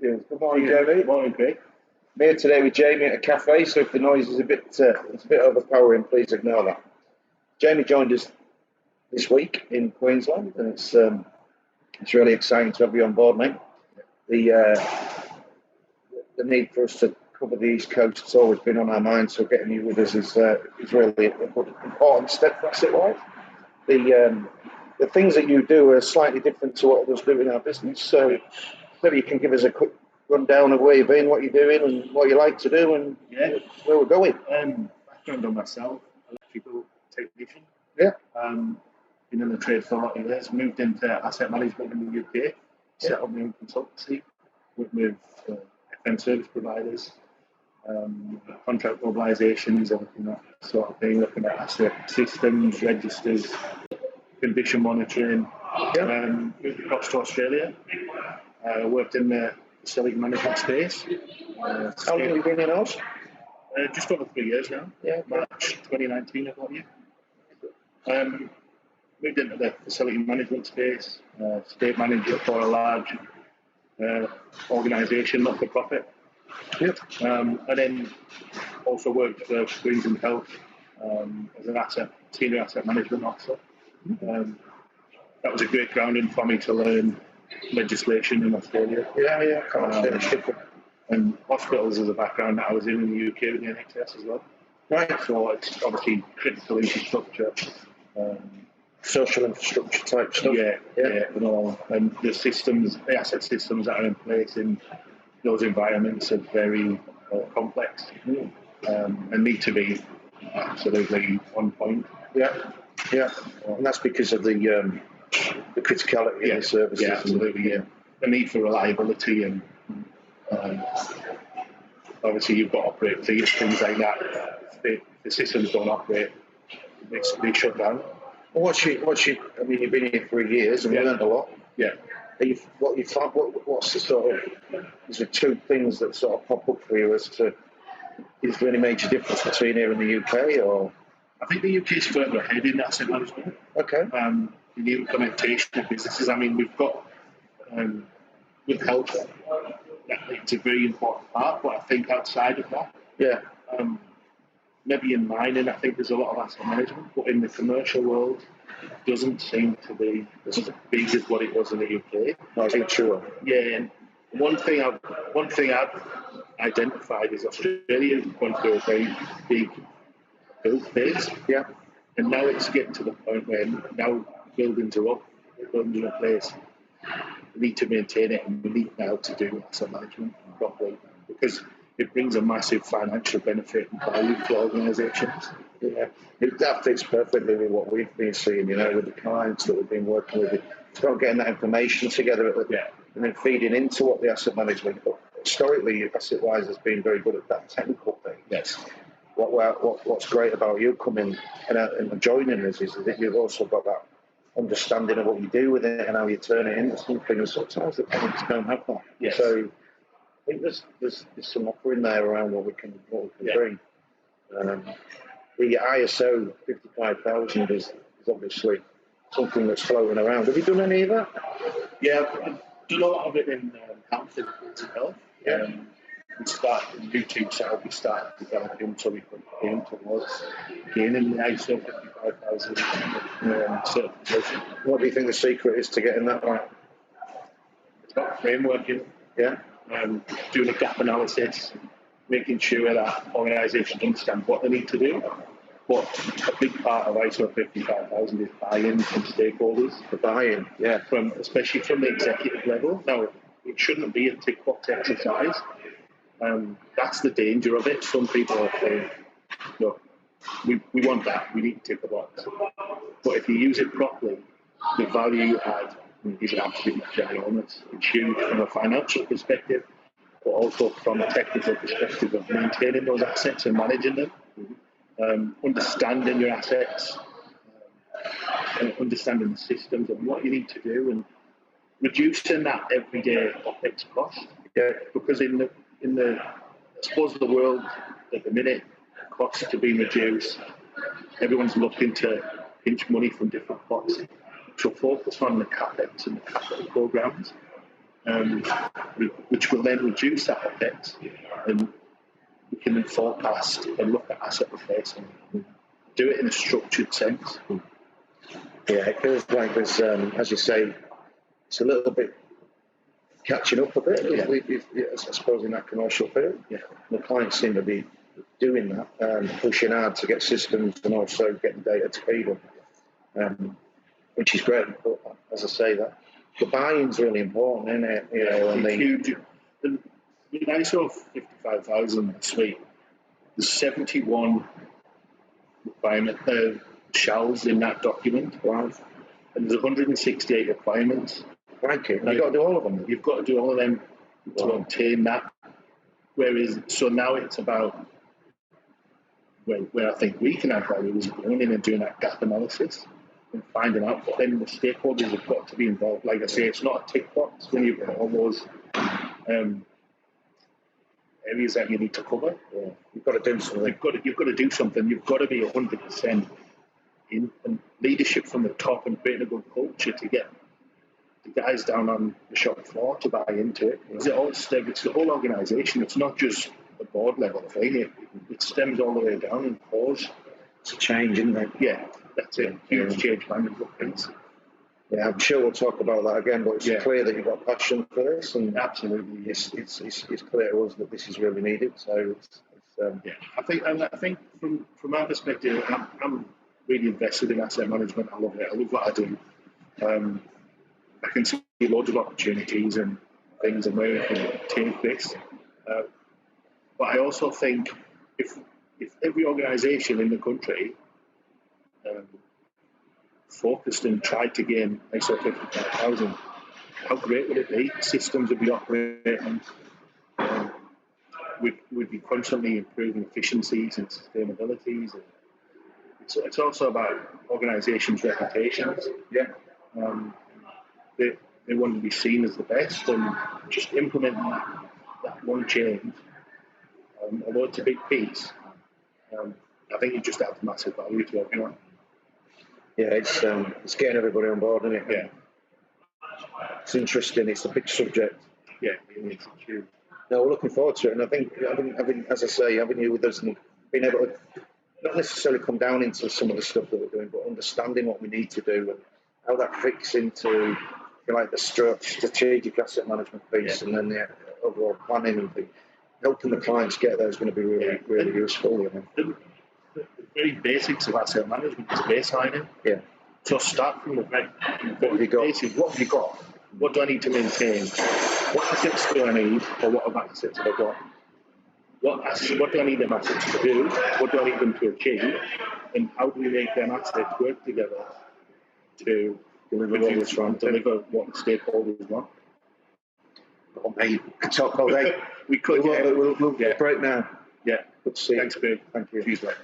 Good morning, Jamie. Good morning, Craig. I'm here today with Jamie at a cafe, so if the noise is it's a bit overpowering, please ignore that. Jamie joined us this week in Queensland, and it's really exciting to have you on board, mate. The need for us to cover the East Coast has always been on our mind, so getting you with us is really an important step for us. The things that you do are slightly different to what others do in our business, so maybe you can give us a quick rundown of where you've been, what you're doing, and what you like to do, and where we're going. Background on myself, electrical technician. Yeah. Been in the trade for a lot of years. Moved into asset management in the UK. Set up my own consultancy with FM service providers, contract mobilisations, everything that sort of thing. Looking at asset systems, registers, condition monitoring. Moved across to Australia. Worked in the facility management space. How long have you been in Oz? Just over 3 years now. Yeah. March 2019, I got you. Moved into the facility management space, state manager for a large organisation, not for profit. Yep. And then also worked for Brisbane Health as an senior asset management officer. That was a great grounding for me to learn legislation in Australia. And hospitals as a background that I was in the UK with the NHS as well. Right. So it's obviously critical infrastructure. Social infrastructure type stuff. And the systems, the asset systems that are in place in those environments are very complex and need to be absolutely on point. Yeah, and that's because of the criticality of the services. Yeah, absolutely. Yeah, the need for reliability and obviously you've got to operate things like that. If the systems don't operate, they shut down. Well, I mean, you've been here for years and learned a lot. Yeah. What's the sort of, is there two things that sort of pop up for you as to, is there any major difference between here and the UK, or? I think the UK is further ahead in asset management. Okay. In the implementation of businesses. I mean, we've got, with health, it's a very important part, but I think outside of that, maybe in mining, I think there's a lot of asset management, but in the commercial world, it doesn't seem to be as big as what it was in the UK. I think true. Yeah, and one thing I've identified is Australia going through a very big build phase. Yeah. And now it's getting to the point where now buildings are up, buildings are in place. We need to maintain it, and we need now to do asset management properly because it brings a massive financial benefit and value to organisations. Yeah, that fits perfectly with what we've been seeing, with the clients that we've been working with. It's about getting that information together and then feeding into what the asset management. But historically, asset-wise, has been very good at that technical thing. Yes. What's great about you coming and joining us is that you've also got that understanding of what you do with it and how you turn it into something. And sometimes the clients don't have that. Yes. So I think there's some offering there around what we can bring. The ISO 55000 is obviously something that's floating around. Have you done any of that? Yeah, I've done a lot of it in health and health. Yeah. We started YouTube channel. We started developing so we could aim towards gaining the ISO 55000 certification. What do you think the secret is to getting that right? It's about frameworking. Yeah. Doing a gap analysis, making sure that organisations understand what they need to do. But a big part of ISO 55000 is buy-in from stakeholders. The buy-in, yeah. Especially from the executive level. Now, it shouldn't be a tick box exercise. That's the danger of it. Some people are saying, look, we want that, we need to tick the box. But if you use it properly, the value you add is absolutely ginormous. It's huge from a financial perspective, but also from a technical perspective of maintaining those assets and managing them, understanding your assets, and understanding the systems and what you need to do, and reducing that everyday OPEX cost. Yeah. Because in the I suppose the world at the minute, costs are being reduced. Everyone's looking to pinch money from different pots. So focus on the CapEx and the capital programs which will then reduce that OpEx, and we can then forecast and look at asset replacement, do it in a structured sense. Yeah, it feels like there's, as you say, it's a little bit catching up a bit, I suppose, in that commercial field. Yeah. The clients seem to be doing that, pushing hard to get systems and also getting data to feed them, which is great. But as I say, that the buy-in's really important, isn't it? You know, and huge. With ISO 55,000 suite, there's 71 requirement shells in that document. Wow. And there's 168 requirements. Thank you. You've got to do all of them. You've got to do all of them to obtain that. Whereas, so now it's about where I think we can add value is going in and doing that gap analysis and finding out. But then the stakeholders have got to be involved. Like I say, it's not a tick box when you've got all those areas that you need to cover. Yeah. You've got to do something. You've got to do something. You've got to be 100% in and leadership from the top and creating a good culture to get the guys down on the shop floor to buy into it. It's the whole organisation. It's not just the board level thing. It stems all the way down and pours. It's a change, isn't it? Yeah, that's a huge change management piece. Yeah, I'm sure we'll talk about that again, but it's clear that you've got passion for this, and absolutely, it's clear to us that this is really needed. So, I think from our perspective, I'm really invested in asset management. I love it. I love what I do. I can see loads of opportunities and things and where we can take this. But I also think if every organisation in the country focused and tried to gain ISO 55,000, how great would it be? Systems would be operating. We'd be constantly improving efficiencies and sustainabilities. And it's also about organisations' reputations. Yeah. They want to be seen as the best, and just implementing that one change, although it's a big piece, I think it just adds massive value to everyone. Yeah, it's getting everybody on board, isn't it? Yeah. It's interesting. It's a big subject. Yeah, it's huge. No, we're looking forward to it, and I think having, as I say, having you with us and being able to not necessarily come down into some of the stuff that we're doing, but understanding what we need to do and how that fits into, like, the strategic asset management piece, and then the overall planning and helping the clients get there is going to be really useful. You know? The very basics of asset management is baselining. Yeah. So start from the very basics. What have you got? What do I need to maintain? What assets do I need, or what other assets have I got? What do I need them assets to do? What do I need them to achieve? And how do we make them assets work together to deliver what the stakeholders want? Oh, mate, we could talk all day. We could. We'll break now. Yeah. Good to see you. Thanks, Bill. Thank you. Cheers, mate.